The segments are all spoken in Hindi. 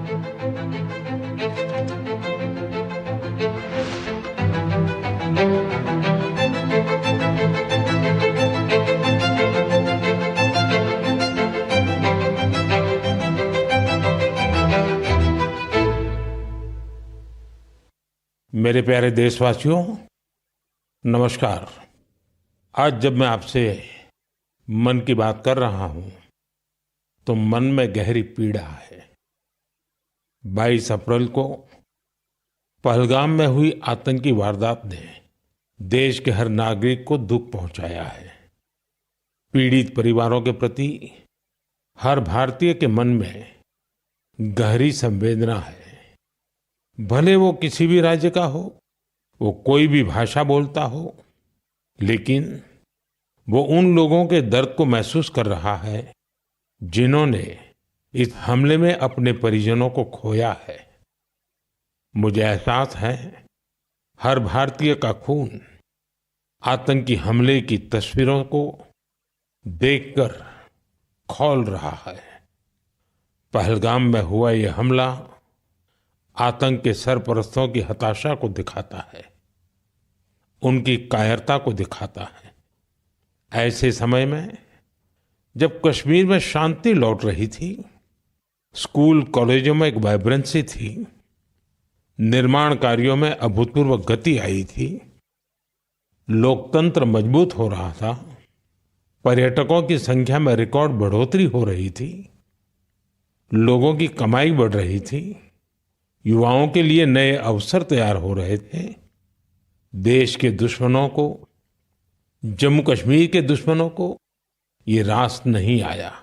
मेरे प्यारे देशवासियों, नमस्कार। आज जब मैं आपसे मन की बात कर रहा हूं, तो मन में गहरी पीड़ा है। 22 अप्रैल को पहलगाम में हुई आतंकी वारदात ने देश के हर नागरिक को दुख पहुंचाया है। पीड़ित परिवारों के प्रति हर भारतीय के मन में गहरी संवेदना है। भले वो किसी भी राज्य का हो, वो कोई भी भाषा बोलता हो, लेकिन वो उन लोगों के दर्द को महसूस कर रहा है जिन्होंने इस हमले में अपने परिजनों को खोया है। मुझे एहसास है, हर भारतीय का खून आतंकी हमले की तस्वीरों को देखकर खौल रहा है। पहलगाम में हुआ ये हमला आतंक के सरपरस्तों की हताशा को दिखाता है, उनकी कायरता को दिखाता है। ऐसे समय में जब कश्मीर में शांति लौट रही थी, स्कूल कॉलेजों में एक वाइब्रेंसी थी, निर्माण कार्यों में अभूतपूर्व गति आई थी, लोकतंत्र मजबूत हो रहा था, पर्यटकों की संख्या में रिकॉर्ड बढ़ोतरी हो रही थी, लोगों की कमाई बढ़ रही थी, युवाओं के लिए नए अवसर तैयार हो रहे थे, देश के दुश्मनों को, जम्मू कश्मीर के दुश्मनों को ये रास नहीं आया।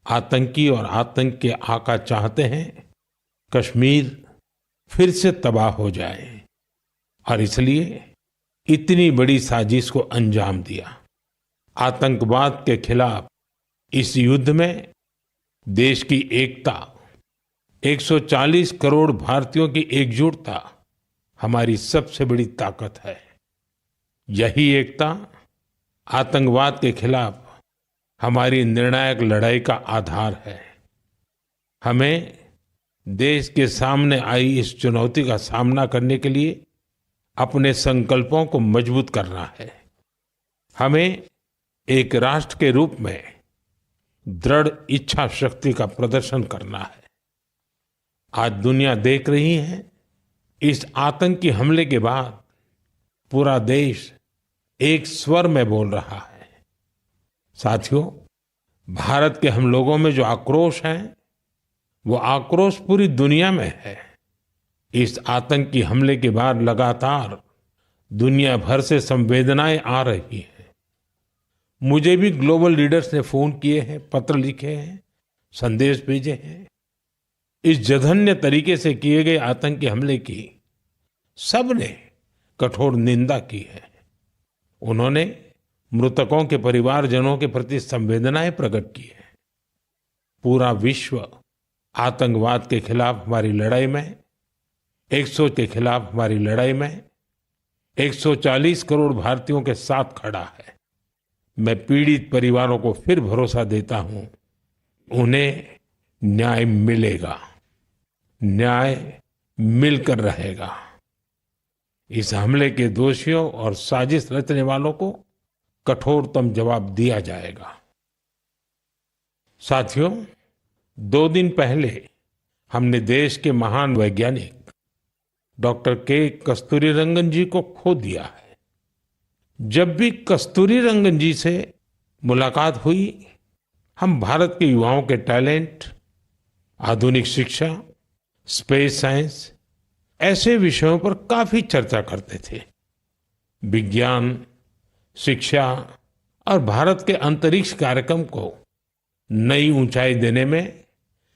आतंकी और आतंक के आका चाहते हैं कश्मीर फिर से तबाह हो जाए, और इसलिए इतनी बड़ी साजिश को अंजाम दिया। आतंकवाद के खिलाफ इस युद्ध में देश की एकता, 140 करोड़ भारतीयों की एकजुटता हमारी सबसे बड़ी ताकत है। यही एकता आतंकवाद के खिलाफ हमारी निर्णायक लड़ाई का आधार है। हमें देश के सामने आई इस चुनौती का सामना करने के लिए अपने संकल्पों को मजबूत करना है। हमें एक राष्ट्र के रूप में दृढ़ इच्छा शक्ति का प्रदर्शन करना है। आज दुनिया देख रही है, इस आतंकी हमले के बाद पूरा देश एक स्वर में बोल रहा है। साथियों, भारत के हम लोगों में जो आक्रोश है, वो आक्रोश पूरी दुनिया में है। इस आतंकी हमले के बाद लगातार दुनिया भर से संवेदनाएं आ रही हैं। मुझे भी ग्लोबल लीडर्स ने फोन किए हैं, पत्र लिखे हैं, संदेश भेजे हैं। इस जघन्य तरीके से किए गए आतंकी हमले की सबने कठोर निंदा की है। उन्होंने मृतकों के परिवारजनों के प्रति संवेदनाएं प्रकट की है। पूरा विश्व आतंकवाद के खिलाफ हमारी लड़ाई में, 100 के खिलाफ हमारी लड़ाई में 140 करोड़ भारतीयों के साथ खड़ा है। मैं पीड़ित परिवारों को फिर भरोसा देता हूं, उन्हें न्याय मिलेगा, न्याय मिलकर रहेगा। इस हमले के दोषियों और साजिश रचने वालों को कठोरतम जवाब दिया जाएगा। साथियों, 2 दिन पहले हमने देश के महान वैज्ञानिक डॉक्टर के कस्तूरीरंगन जी को खो दिया है। जब भी कस्तूरीरंगन जी से मुलाकात हुई, हम भारत के युवाओं के टैलेंट, आधुनिक शिक्षा, स्पेस साइंस, ऐसे विषयों पर काफी चर्चा करते थे। विज्ञान, शिक्षा और भारत के अंतरिक्ष कार्यक्रम को नई ऊंचाई देने में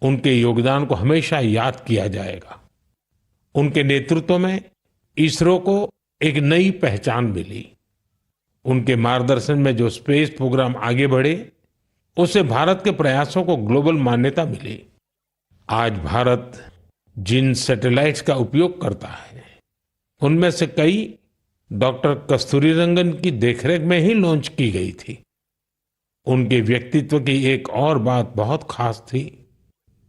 उनके योगदान को हमेशा याद किया जाएगा। उनके नेतृत्व में इसरो को एक नई पहचान मिली। उनके मार्गदर्शन में जो स्पेस प्रोग्राम आगे बढ़े, उससे भारत के प्रयासों को ग्लोबल मान्यता मिली। आज भारत जिन सैटेलाइट्स का उपयोग करता है, उनमें से कई डॉक्टर कस्तूरीरंगन की देखरेख में ही लॉन्च की गई थी। उनके व्यक्तित्व की एक और बात बहुत खास थी,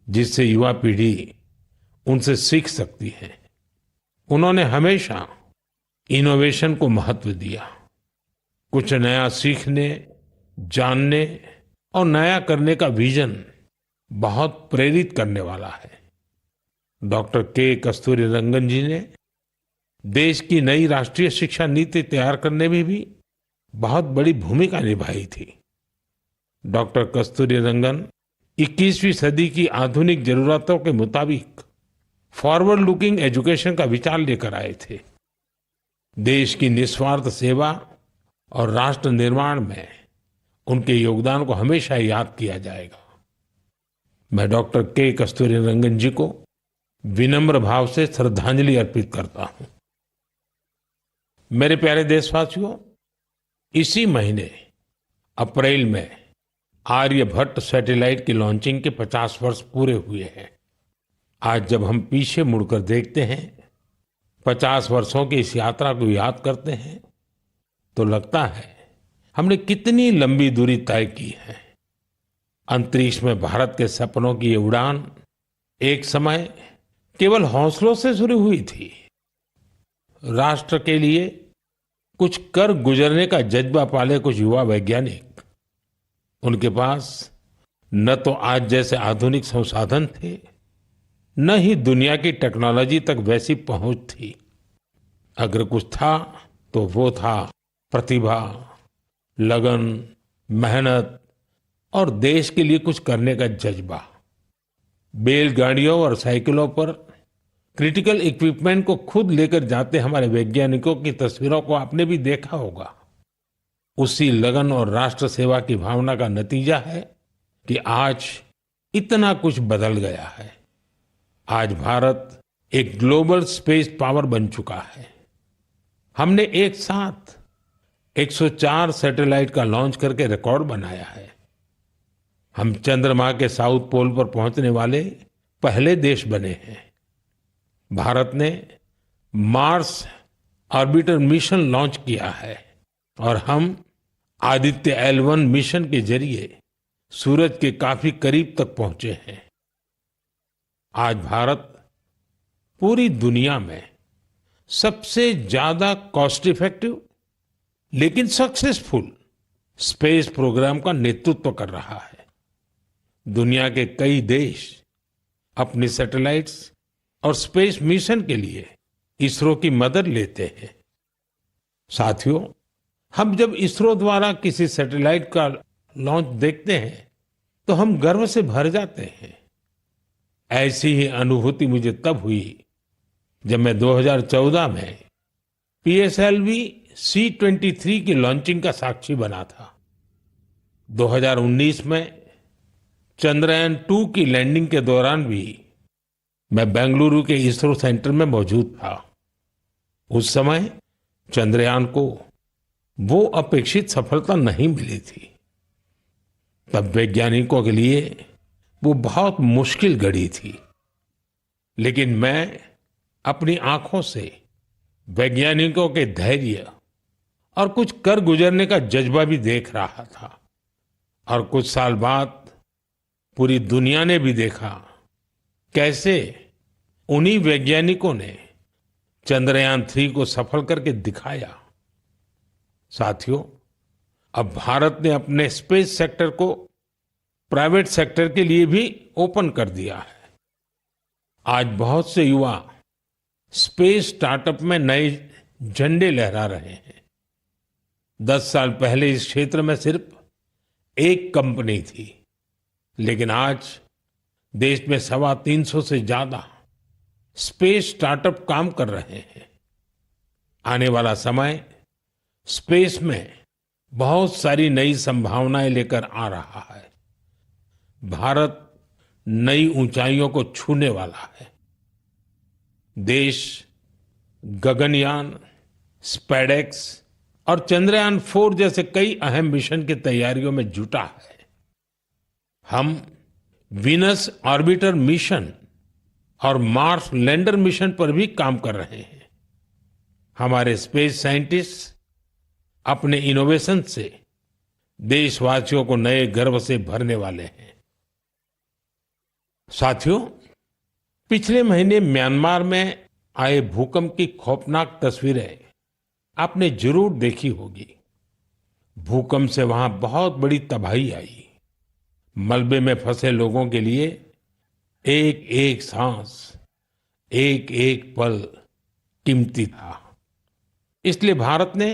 जिससे युवा पीढ़ी उनसे सीख सकती हैं। उन्होंने हमेशा इनोवेशन को महत्व दिया। कुछ नया सीखने, जानने और नया करने का विजन बहुत प्रेरित करने वाला है। डॉक्टर के कस्तूरीरंगन जी ने देश की नई राष्ट्रीय शिक्षा नीति तैयार करने में भी बहुत बड़ी भूमिका निभाई थी। डॉक्टर कस्तूरीरंगन 21वीं सदी की आधुनिक जरूरतों के मुताबिक फॉरवर्ड लुकिंग एजुकेशन का विचार लेकर आए थे। देश की निस्वार्थ सेवा और राष्ट्र निर्माण में उनके योगदान को हमेशा याद किया जाएगा। मैं डॉक्टर के कस्तूरीरंगन जी को विनम्र भाव से श्रद्धांजलि अर्पित करता हूं। मेरे प्यारे देशवासियों, इसी महीने अप्रैल में आर्यभट्ट सैटेलाइट की लॉन्चिंग के 50 वर्ष पूरे हुए हैं। आज जब हम पीछे मुड़कर देखते हैं, 50 वर्षों की इस यात्रा को याद करते हैं, तो लगता है हमने कितनी लंबी दूरी तय की है। अंतरिक्ष में भारत के सपनों की ये उड़ान एक समय केवल हौसलों से शुरू हुई थी। राष्ट्र के लिए कुछ कर गुजरने का जज्बा पाले कुछ युवा वैज्ञानिक, उनके पास न तो आज जैसे आधुनिक संसाधन थे, न ही दुनिया की टेक्नोलॉजी तक वैसी पहुंच थी। अगर कुछ था तो वो था प्रतिभा, लगन, मेहनत और देश के लिए कुछ करने का जज्बा। बैलगाड़ियों और साइकिलों पर क्रिटिकल इक्विपमेंट को खुद लेकर जाते हमारे वैज्ञानिकों की तस्वीरों को आपने भी देखा होगा। उसी लगन और राष्ट्र सेवा की भावना का नतीजा है कि आज इतना कुछ बदल गया है। आज भारत एक ग्लोबल स्पेस पावर बन चुका है। हमने एक साथ 104 सैटेलाइट का लॉन्च करके रिकॉर्ड बनाया है। हम चंद्रमा के साउथ पोल पर पहुंचने वाले पहले देश बने हैं। भारत ने मार्स ऑर्बिटर मिशन लॉन्च किया है और हम आदित्य L1 मिशन के जरिए सूरज के काफी करीब तक पहुंचे हैं। आज भारत पूरी दुनिया में सबसे ज्यादा कॉस्ट इफेक्टिव लेकिन सक्सेसफुल स्पेस प्रोग्राम का नेतृत्व कर रहा है। दुनिया के कई देश अपनी सैटेलाइट्स और स्पेस मिशन के लिए इसरो की मदद लेते हैं। साथियों, हम जब इसरो द्वारा किसी सैटेलाइट का लॉन्च देखते हैं तो हम गर्व से भर जाते हैं। ऐसी ही अनुभूति मुझे तब हुई जब मैं 2014 में PSLV C-23 की लॉन्चिंग का साक्षी बना था। 2019 में चंद्रयान-2 की लैंडिंग के दौरान भी मैं बेंगलुरु के इसरो सेंटर में मौजूद था। उस समय चंद्रयान को वो अपेक्षित सफलता नहीं मिली थी। तब वैज्ञानिकों के लिए वो बहुत मुश्किल घड़ी थी, लेकिन मैं अपनी आंखों से वैज्ञानिकों के धैर्य और कुछ कर गुजरने का जज्बा भी देख रहा था। और कुछ साल बाद पूरी दुनिया ने भी देखा कैसे उन्हीं वैज्ञानिकों ने चंद्रयान-3 को सफल करके दिखाया। साथियों, अब भारत ने अपने स्पेस सेक्टर को प्राइवेट सेक्टर के लिए भी ओपन कर दिया है। आज बहुत से युवा स्पेस स्टार्टअप में नए झंडे लहरा रहे हैं। 10 साल पहले इस क्षेत्र में सिर्फ एक कंपनी थी, लेकिन आज देश में 325 से ज्यादा स्पेस स्टार्टअप काम कर रहे हैं। आने वाला समय स्पेस में बहुत सारी नई संभावनाएं लेकर आ रहा है। भारत नई ऊंचाइयों को छूने वाला है। देश गगनयान, स्पेडेक्स और चंद्रयान-4 जैसे कई अहम मिशन की तैयारियों में जुटा है। हम वीनस ऑर्बिटर मिशन और मार्स लैंडर मिशन पर भी काम कर रहे हैं। हमारे स्पेस साइंटिस्ट अपने इनोवेशन से देशवासियों को नए गर्व से भरने वाले हैं। साथियों, पिछले महीने म्यांमार में आए भूकंप की खौफनाक तस्वीरें आपने जरूर देखी होगी। भूकंप से वहां बहुत बड़ी तबाही आई। मलबे में फंसे लोगों के लिए एक एक सांस, एक एक पल कीमती था। इसलिए भारत ने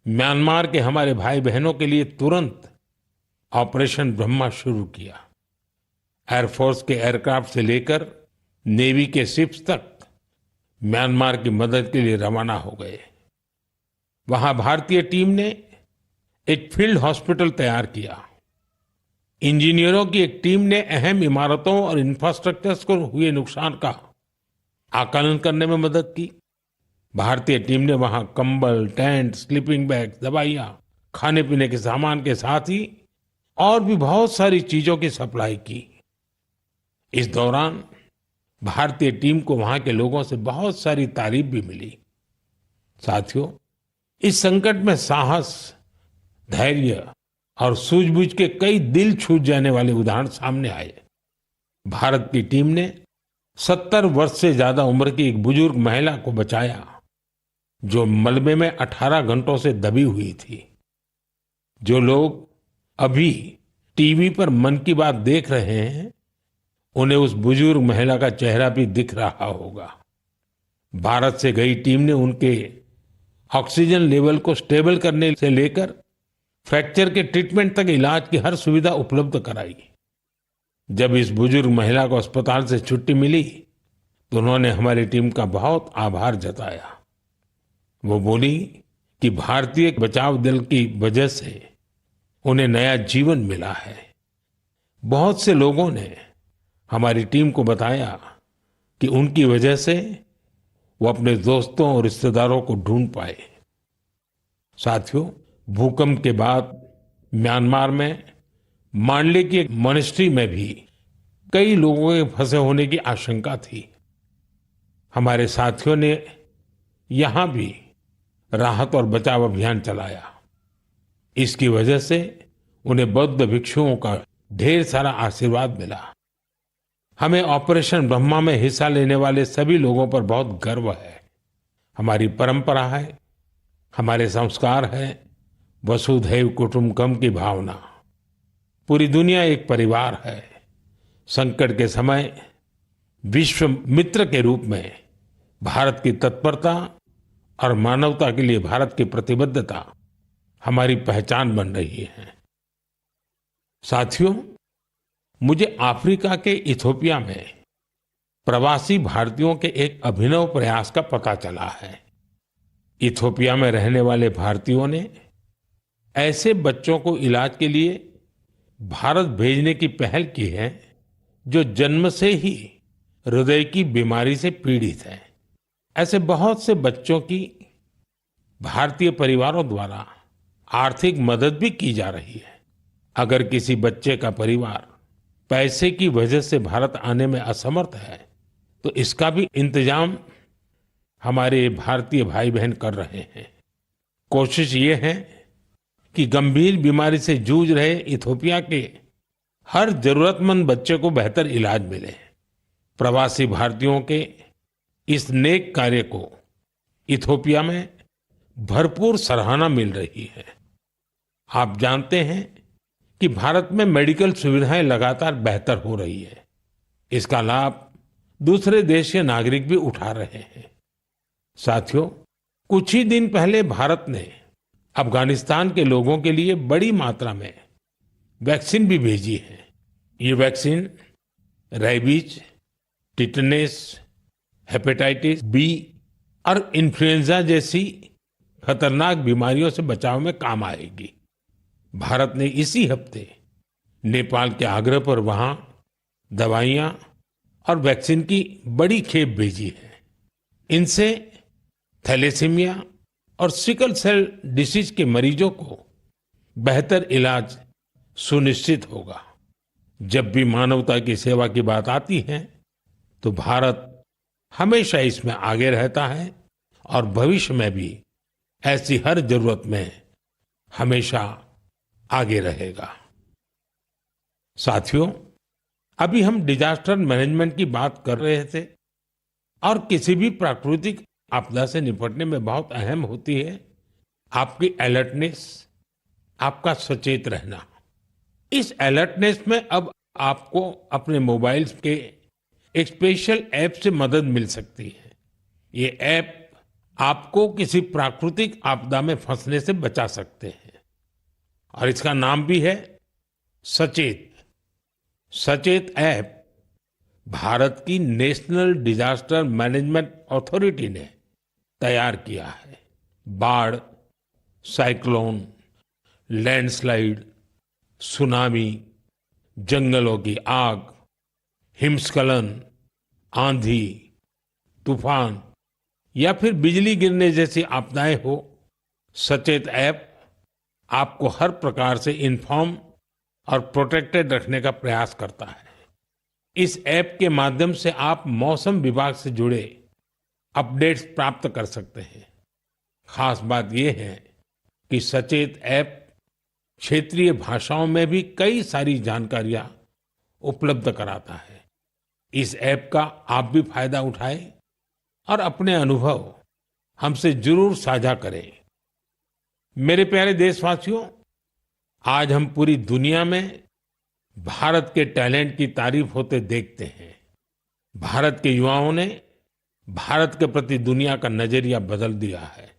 म्यांमार के हमारे भाई बहनों के लिए तुरंत ऑपरेशन ब्रह्मा शुरू किया। एयरफोर्स के एयरक्राफ्ट से लेकर नेवी के शिप्स तक म्यांमार की मदद के लिए रवाना हो गए। वहां भारतीय टीम ने एक फील्ड हॉस्पिटल तैयार किया। इंजीनियरों की एक टीम ने अहम इमारतों और इंफ्रास्ट्रक्चर्स को हुए नुकसान का आकलन करने में मदद की। भारतीय टीम ने वहां कंबल, टेंट, स्लीपिंग बैग, दवाइयां, खाने पीने के सामान के साथ ही और भी बहुत सारी चीजों की सप्लाई की। इस दौरान भारतीय टीम को वहां के लोगों से बहुत सारी तारीफ भी मिली। साथियों, इस संकट में साहस, धैर्य और सूझबूझ के कई दिल छू जाने वाले उदाहरण सामने आए। भारत की टीम ने 70 वर्ष से ज्यादा उम्र की एक बुजुर्ग महिला को बचाया, जो मलबे में 18 घंटों से दबी हुई थी। जो लोग अभी टीवी पर मन की बात देख रहे हैं, उन्हें उस बुजुर्ग महिला का चेहरा भी दिख रहा होगा। भारत से गई टीम ने उनके ऑक्सीजन लेवल को स्टेबल करने से लेकर फ्रैक्चर के ट्रीटमेंट तक इलाज की हर सुविधा उपलब्ध कराई। जब इस बुजुर्ग महिला को अस्पताल से छुट्टी मिली तो उन्होंने हमारी टीम का बहुत आभार जताया। वो बोली कि भारतीय बचाव दल की वजह से उन्हें नया जीवन मिला है। बहुत से लोगों ने हमारी टीम को बताया कि उनकी वजह से वो अपने दोस्तों और रिश्तेदारों को ढूंढ पाए। साथियों, भूकंप के बाद म्यांमार में मांडले की एक मॉनेस्ट्री में भी कई लोगों के फंसे होने की आशंका थी। हमारे साथियों ने यहां भी राहत और बचाव अभियान चलाया। इसकी वजह से उन्हें बौद्ध भिक्षुओं का ढेर सारा आशीर्वाद मिला। हमें ऑपरेशन ब्रह्मा में हिस्सा लेने वाले सभी लोगों पर बहुत गर्व है। हमारी परंपरा है, हमारे संस्कार है वसुधैव कुटुंबकम की भावना। पूरी दुनिया एक परिवार है। संकट के समय विश्व मित्र के रूप में भारत की तत्परता और मानवता के लिए भारत की प्रतिबद्धता हमारी पहचान बन रही है। साथियों, मुझे अफ्रीका के इथियोपिया में प्रवासी भारतीयों के एक अभिनव प्रयास का पता चला है। इथियोपिया में रहने वाले भारतीयों ने ऐसे बच्चों को इलाज के लिए भारत भेजने की पहल की है जो जन्म से ही हृदय की बीमारी से पीड़ित हैं। ऐसे बहुत से बच्चों की भारतीय परिवारों द्वारा आर्थिक मदद भी की जा रही है। अगर किसी बच्चे का परिवार पैसे की वजह से भारत आने में असमर्थ है तो इसका भी इंतजाम हमारे भारतीय भाई बहन कर रहे हैं। कोशिश ये है कि गंभीर बीमारी से जूझ रहे इथियोपिया के हर जरूरतमंद बच्चे को बेहतर इलाज मिले। प्रवासी भारतीयों के इस नेक कार्य को इथियोपिया में भरपूर सराहना मिल रही है। आप जानते हैं कि भारत में मेडिकल सुविधाएं लगातार बेहतर हो रही है। इसका लाभ दूसरे देश के नागरिक भी उठा रहे हैं। साथियों, कुछ ही दिन पहले भारत ने अफगानिस्तान के लोगों के लिए बड़ी मात्रा में वैक्सीन भी भेजी है। ये vaccine rabies, tetanus, hepatitis B और इन्फ्लुएंजा जैसी खतरनाक बीमारियों से बचाव में काम आएगी। भारत ने इसी हफ्ते नेपाल के आग्रह पर वहां दवाइयां और वैक्सीन की बड़ी खेप भेजी है। इनसे थैलेसीमिया और सिकल सेल डिसीज के मरीजों को बेहतर इलाज सुनिश्चित होगा। जब भी मानवता की सेवा की बात आती है तो भारत हमेशा इसमें आगे रहता है और भविष्य में भी ऐसी हर जरूरत में हमेशा आगे रहेगा। साथियों, अभी हम डिजास्टर मैनेजमेंट की बात कर रहे थे और किसी भी प्राकृतिक आपदा से निपटने में बहुत अहम होती है आपकी अलर्टनेस, आपका सचेत रहना। इस अलर्टनेस में अब आपको अपने मोबाइल्स के एक स्पेशल ऐप से मदद मिल सकती है। ये ऐप आपको किसी प्राकृतिक आपदा में फंसने से बचा सकते हैं और इसका नाम भी है सचेत। सचेत ऐप भारत की नेशनल डिजास्टर मैनेजमेंट अथॉरिटी ने तैयार किया है। बाढ़, साइक्लोन, लैंडस्लाइड, सुनामी, जंगलों की आग, हिमस्खलन, आंधी, तूफान या फिर बिजली गिरने जैसी आपदाएं हो, सचेत ऐप आपको हर प्रकार से इन्फॉर्म और प्रोटेक्टेड रखने का प्रयास करता है। इस ऐप के माध्यम से आप मौसम विभाग से जुड़े अपडेट्स प्राप्त कर सकते हैं। खास बात यह है कि सचेत ऐप क्षेत्रीय भाषाओं में भी कई सारी जानकारियां उपलब्ध कराता है। इस ऐप का आप भी फायदा उठाएं और अपने अनुभव हमसे जरूर साझा करें। मेरे प्यारे देशवासियों, आज हम पूरी दुनिया में भारत के टैलेंट की तारीफ होते देखते हैं। भारत के युवाओं ने भारत के प्रति दुनिया का नजरिया बदल दिया है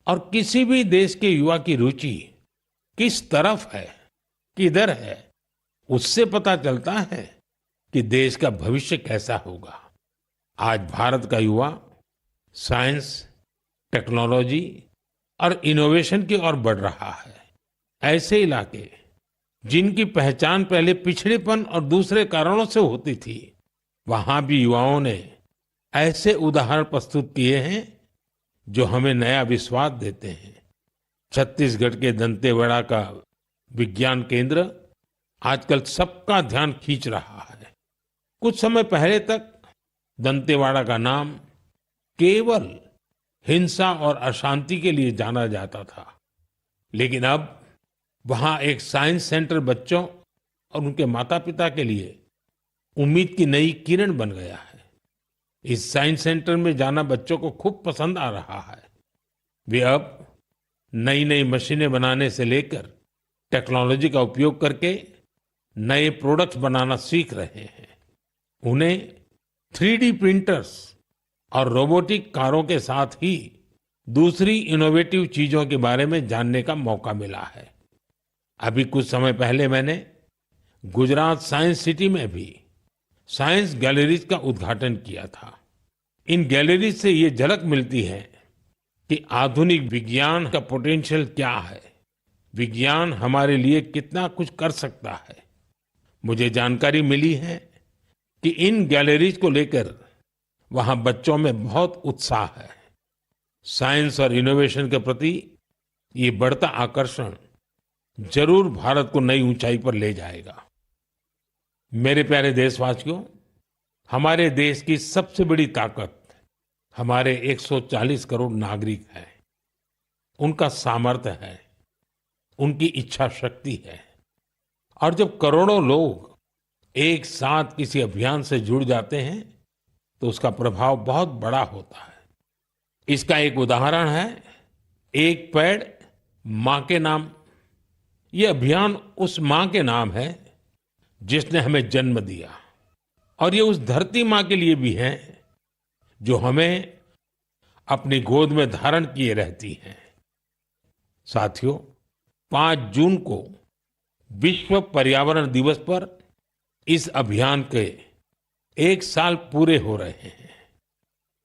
और किसी भी देश के युवा की रुचि किस तरफ है, किधर है, उससे पता चलता है कि देश का भविष्य कैसा होगा। आज भारत का युवा साइंस, टेक्नोलॉजी और इनोवेशन की ओर बढ़ रहा है। ऐसे इलाके जिनकी पहचान पहले पिछड़ेपन और दूसरे कारणों से होती थी, वहां भी युवाओं ने ऐसे उदाहरण प्रस्तुत किए हैं जो हमें नया विश्वास देते हैं। छत्तीसगढ़ के दंतेवाड़ा का विज्ञान केंद्र आजकल सबका ध्यान खींच रहा है। कुछ समय पहले तक दंतेवाड़ा का नाम केवल हिंसा और अशांति के लिए जाना जाता था, लेकिन अब वहां एक साइंस सेंटर बच्चों और उनके माता पिता के लिए उम्मीद की नई किरण बन गया है। इस साइंस सेंटर में जाना बच्चों को खूब पसंद आ रहा है। वे अब नई नई मशीनें बनाने से लेकर टेक्नोलॉजी का उपयोग करके नए प्रोडक्ट्स बनाना सीख रहे हैं। उन्हें 3D प्रिंटर्स और रोबोटिक कारों के साथ ही दूसरी इनोवेटिव चीजों के बारे में जानने का मौका मिला है। अभी कुछ समय पहले मैंने गुजरात साइंस सिटी में भी साइंस गैलरीज का उद्घाटन किया था। इन गैलरीज से ये झलक मिलती है कि आधुनिक विज्ञान का पोटेंशियल क्या है, विज्ञान हमारे लिए कितना कुछ कर सकता है। मुझे जानकारी मिली है कि इन गैलरीज को लेकर वहां बच्चों में बहुत उत्साह है। साइंस और इनोवेशन के प्रति ये बढ़ता आकर्षण जरूर भारत को नई ऊंचाई पर ले जाएगा। मेरे प्यारे देशवासियों, हमारे देश की सबसे बड़ी ताकत हमारे 140 करोड़ नागरिक हैं। उनका सामर्थ्य है, उनकी इच्छा शक्ति है। और जब करोड़ों लोग एक साथ किसी अभियान से जुड़ जाते हैं तो उसका प्रभाव बहुत बड़ा होता है। इसका एक उदाहरण है एक पेड़ मां के नाम। ये अभियान उस मां के नाम है जिसने हमें जन्म दिया, और ये उस धरती मां के लिए भी है जो हमें अपनी गोद में धारण किए रहती है। साथियों, 5 जून को विश्व पर्यावरण दिवस पर इस अभियान के 1 साल पूरे हो रहे हैं।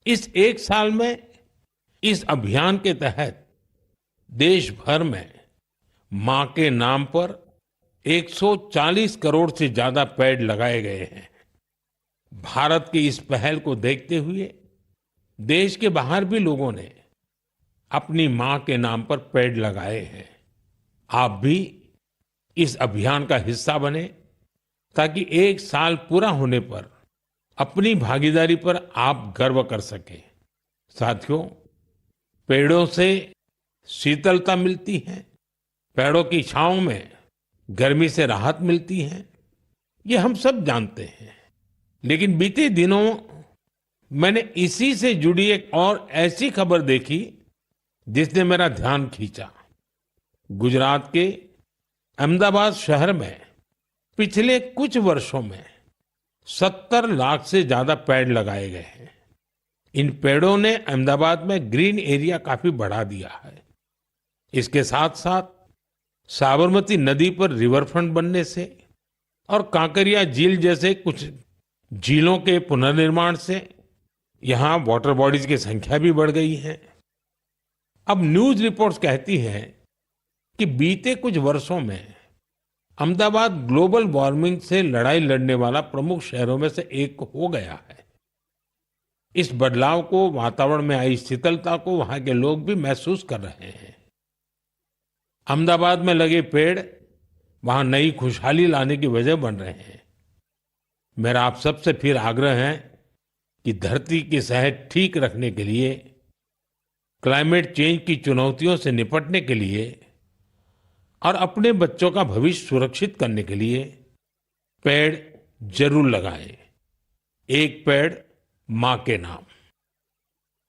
इस 1 साल में इस अभियान के तहत देश भर में मां के नाम पर 140 करोड़ से ज्यादा पेड़ लगाए गए हैं। भारत की इस पहल को देखते हुए देश के बाहर भी लोगों ने अपनी मां के नाम पर पेड़ लगाए हैं। आप भी इस अभियान का हिस्सा बने ताकि 1 साल पूरा होने पर अपनी भागीदारी पर आप गर्व कर सकें। साथियों, पेड़ों से शीतलता मिलती है, पेड़ों की छांव में गर्मी से राहत मिलती है, ये हम सब जानते हैं। लेकिन बीते दिनों मैंने इसी से जुड़ी एक और ऐसी खबर देखी जिसने मेरा ध्यान खींचा। गुजरात के अहमदाबाद शहर में पिछले कुछ वर्षों में 70 लाख से ज्यादा पेड़ लगाए गए हैं। इन पेड़ों ने अहमदाबाद में ग्रीन एरिया काफी बढ़ा दिया है। इसके साथ साथ साबरमती नदी पर रिवरफ्रंट बनने से और कांकरिया झील जैसे कुछ झीलों के पुनर्निर्माण से यहाँ वाटर बॉडीज की संख्या भी बढ़ गई है। अब न्यूज रिपोर्ट्स कहती हैं कि बीते कुछ वर्षों में अहमदाबाद ग्लोबल वार्मिंग से लड़ाई लड़ने वाला प्रमुख शहरों में से एक हो गया है। इस बदलाव को, वातावरण में आई शीतलता को वहां के लोग भी महसूस कर रहे हैं। अहमदाबाद में लगे पेड़ वहां नई खुशहाली लाने की वजह बन रहे हैं। मेरा आप सबसे फिर आग्रह है कि धरती की सेहत ठीक रखने के लिए, क्लाइमेट चेंज की चुनौतियों से निपटने के लिए और अपने बच्चों का भविष्य सुरक्षित करने के लिए पेड़ जरूर लगाएं। एक पेड़ मां के नाम।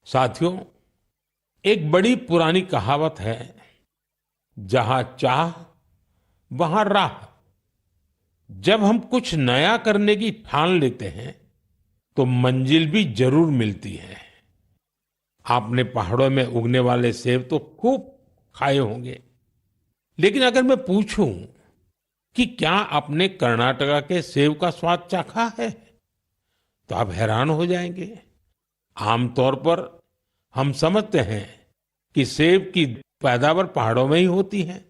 साथियों, एक बड़ी पुरानी कहावत है, जहां चाह वहां राह। जब हम कुछ नया करने की ठान लेते हैं तो मंजिल भी जरूर मिलती है। आपने पहाड़ों में उगने वाले सेब तो खूब खाए होंगे, लेकिन अगर मैं पूछूं कि क्या आपने कर्नाटका के सेब का स्वाद चाखा है, तो आप हैरान हो जाएंगे। आमतौर पर हम समझते हैं कि सेब की पैदावार पहाड़ों में ही होती है,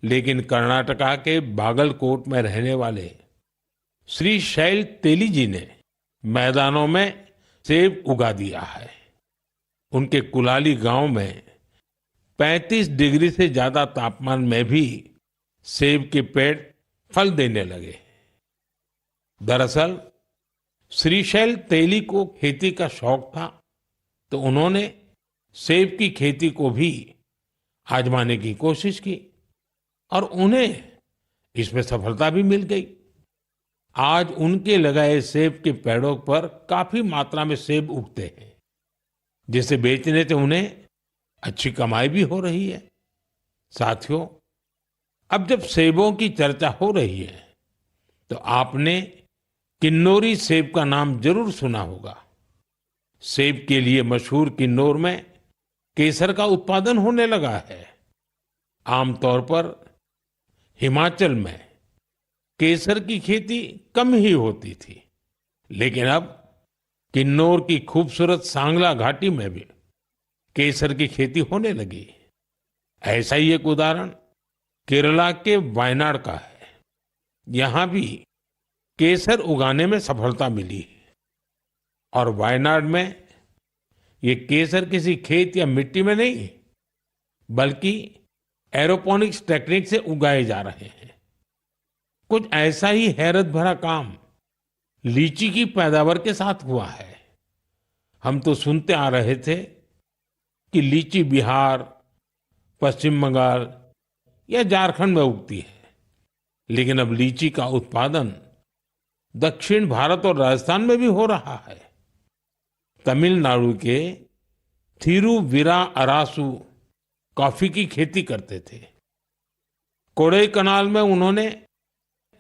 लेकिन कर्नाटका के बागलकोट में रहने वाले श्री शैल तेली जी ने मैदानों में सेब उगा दिया है। उनके कुलाली गांव में 35 डिग्री से ज्यादा तापमान में भी सेब के पेड़ फल देने लगे। दरअसल श्रीशैल तेली को खेती का शौक था, तो उन्होंने सेब की खेती को भी आजमाने की कोशिश की और उन्हें इसमें सफलता भी मिल गई। आज उनके लगाए सेब के पेड़ों पर काफी मात्रा में सेब उगते हैं, जिसे बेचने से उन्हें अच्छी कमाई भी हो रही है। साथियों, अब जब सेबों की चर्चा हो रही है तो आपने किन्नौरी सेब का नाम जरूर सुना होगा। सेब के लिए मशहूर किन्नौर में केसर का उत्पादन होने लगा है। आमतौर पर हिमाचल में केसर की खेती कम ही होती थी, लेकिन अब किन्नौर की खूबसूरत सांगला घाटी में भी केसर की खेती होने लगी। ऐसा ही एक उदाहरण केरला के वायनाड का है। यहां भी केसर उगाने में सफलता मिली और वायनाड में ये केसर किसी खेत या मिट्टी में नहीं, बल्कि एरोपोनिक्स टेक्निक से उगाए जा रहे हैं। कुछ ऐसा ही हैरत भरा काम लीची की पैदावार के साथ हुआ है। हम तो सुनते आ रहे थे कि लीची बिहार, पश्चिम बंगाल या झारखंड में उगती है, लेकिन अब लीची का उत्पादन दक्षिण भारत और राजस्थान में भी हो रहा है। तमिलनाडु के थिरुविरा अरासू कॉफी की खेती करते थे। कोडाईकनाल में उन्होंने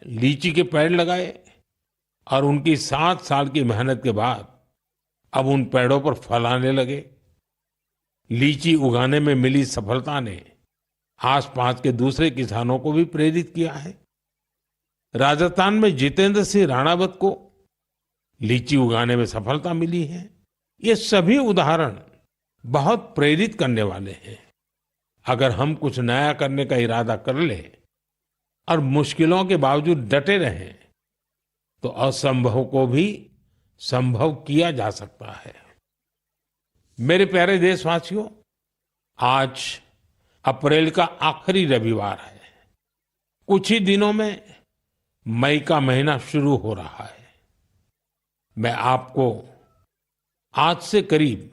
लीची के पेड़ लगाए और उनकी 7 साल की मेहनत के बाद अब उन पेड़ों पर फल आने लगे। लीची उगाने में मिली सफलता ने आसपास के दूसरे किसानों को भी प्रेरित किया है। राजस्थान में जितेंद्र सिंह राणावत को लीची उगाने में सफलता मिली है। ये सभी उदाहरण बहुत प्रेरित करने वाले हैं। अगर हम कुछ नया करने का इरादा कर ले और मुश्किलों के बावजूद डटे रहें, तो असंभव को भी संभव किया जा सकता है। मेरे प्यारे देशवासियों, आज अप्रैल का आखिरी रविवार है। कुछ ही दिनों में मई का महीना शुरू हो रहा है। मैं आपको आज से करीब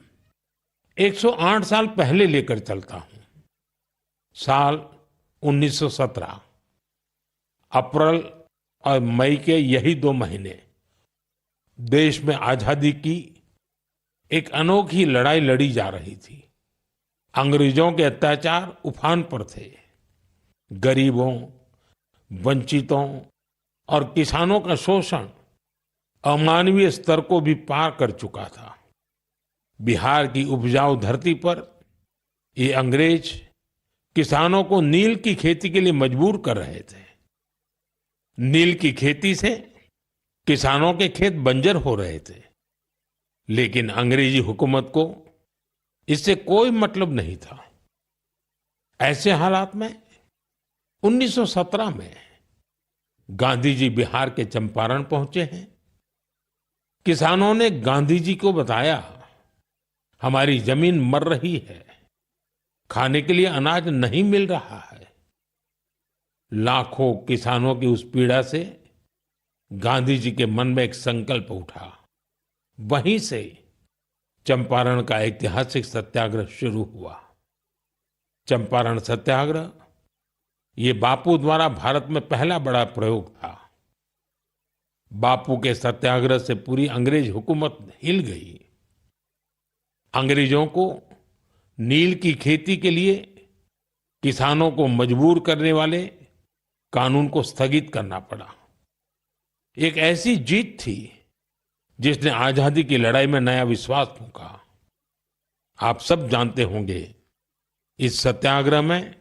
108 साल पहले लेकर चलता हूं। साल 1917, अप्रैल और मई के यही 2 महीने देश में आजादी की एक अनोखी लड़ाई लड़ी जा रही थी। अंग्रेजों के अत्याचार उफान पर थे। गरीबों, वंचितों और किसानों का शोषण अमानवीय स्तर को भी पार कर चुका था। बिहार की उपजाऊ धरती पर ये अंग्रेज किसानों को नील की खेती के लिए मजबूर कर रहे थे। नील की खेती से किसानों के खेत बंजर हो रहे थे, लेकिन अंग्रेजी हुकूमत को इससे कोई मतलब नहीं था। ऐसे हालात में 1917 में गांधी जी बिहार के चंपारण पहुंचे हैं। किसानों ने गांधी जी को बताया, हमारी जमीन मर रही है, खाने के लिए अनाज नहीं मिल रहा है। लाखों किसानों की उस पीड़ा से गांधी जी के मन में एक संकल्प उठा। वहीं से चंपारण का ऐतिहासिक सत्याग्रह शुरू हुआ। चंपारण सत्याग्रह ये बापू द्वारा भारत में पहला बड़ा प्रयोग था। बापू के सत्याग्रह से पूरी अंग्रेज हुकूमत हिल गई। अंग्रेजों को नील की खेती के लिए किसानों को मजबूर करने वाले कानून को स्थगित करना पड़ा। एक ऐसी जीत थी जिसने आजादी की लड़ाई में नया विश्वास फूंका। आप सब जानते होंगे, इस सत्याग्रह में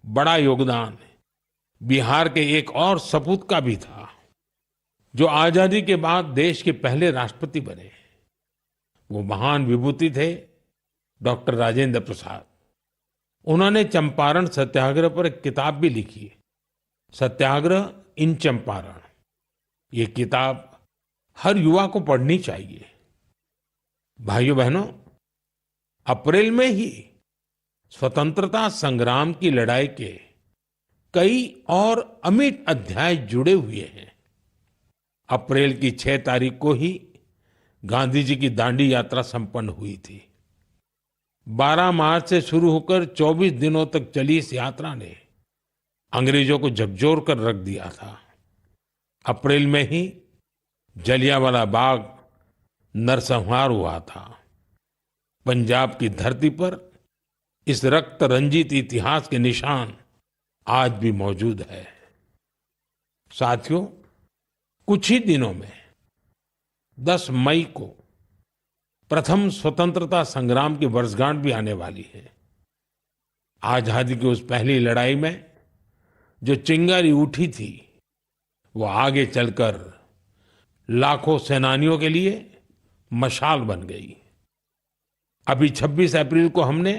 बड़ा योगदान बिहार के एक और सपूत का भी था, जो आजादी के बाद देश के पहले राष्ट्रपति बने। वो महान विभूति थे डॉक्टर राजेंद्र प्रसाद। उन्होंने चंपारण सत्याग्रह पर एक किताब भी लिखी, सत्याग्रह इन चंपारण। ये किताब हर युवा को पढ़नी चाहिए। भाइयों बहनों, अप्रैल में ही स्वतंत्रता संग्राम की लड़ाई के कई और अमिट अध्याय जुड़े हुए हैं। अप्रैल की 6 तारीख को ही गांधी जी की दांडी यात्रा संपन्न हुई थी। 12 मार्च से शुरू होकर 24 दिनों तक चली इस यात्रा ने अंग्रेजों को झकझोर कर रख दिया था। अप्रैल में ही जलियांवाला बाग नरसंहार हुआ था। पंजाब की धरती पर इस रक्त रंजित इतिहास के निशान आज भी मौजूद है। साथियों, कुछ ही दिनों में 10 मई को प्रथम स्वतंत्रता संग्राम की वर्षगांठ भी आने वाली है। आजादी की उस पहली लड़ाई में जो चिंगारी उठी थी, वो आगे चलकर लाखों सेनानियों के लिए मशाल बन गई। अभी 26 अप्रैल को हमने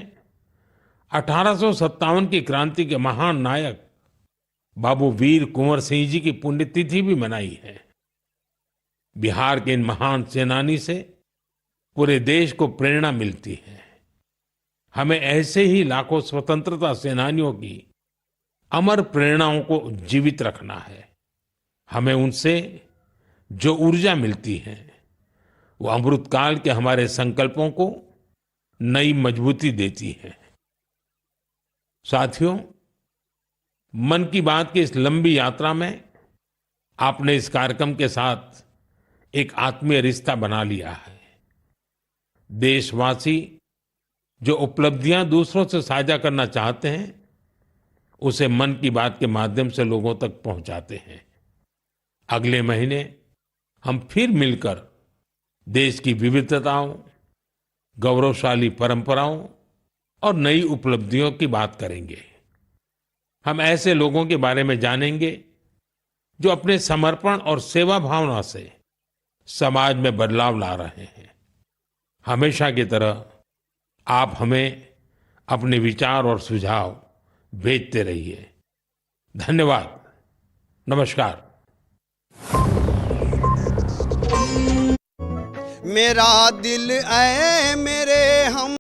1857 की क्रांति के महान नायक बाबू वीर कुंवर सिंह जी की पुण्यतिथि भी मनाई है। बिहार के इन महान सेनानी से पूरे देश को प्रेरणा मिलती है। हमें ऐसे ही लाखों स्वतंत्रता सेनानियों की अमर प्रेरणाओं को जीवित रखना है। हमें उनसे जो ऊर्जा मिलती है, वो अमृतकाल के हमारे संकल्पों को नई मजबूती देती है। साथियों, मन की बात की इस लंबी यात्रा में आपने इस कार्यक्रम के साथ एक आत्मीय रिश्ता बना लिया है। देशवासी जो उपलब्धियां दूसरों से साझा करना चाहते हैं, उसे मन की बात के माध्यम से लोगों तक पहुंचाते हैं। अगले महीने हम फिर मिलकर देश की विविधताओं, गौरवशाली परंपराओं और नई उपलब्धियों की बात करेंगे। हम ऐसे लोगों के बारे में जानेंगे जो अपने समर्पण और सेवा भावना से समाज में बदलाव ला रहे हैं। हमेशा की तरह आप हमें अपने विचार और सुझाव भेजते रहिए। धन्यवाद। नमस्कार। मेरा दिल ऐ मेरे हम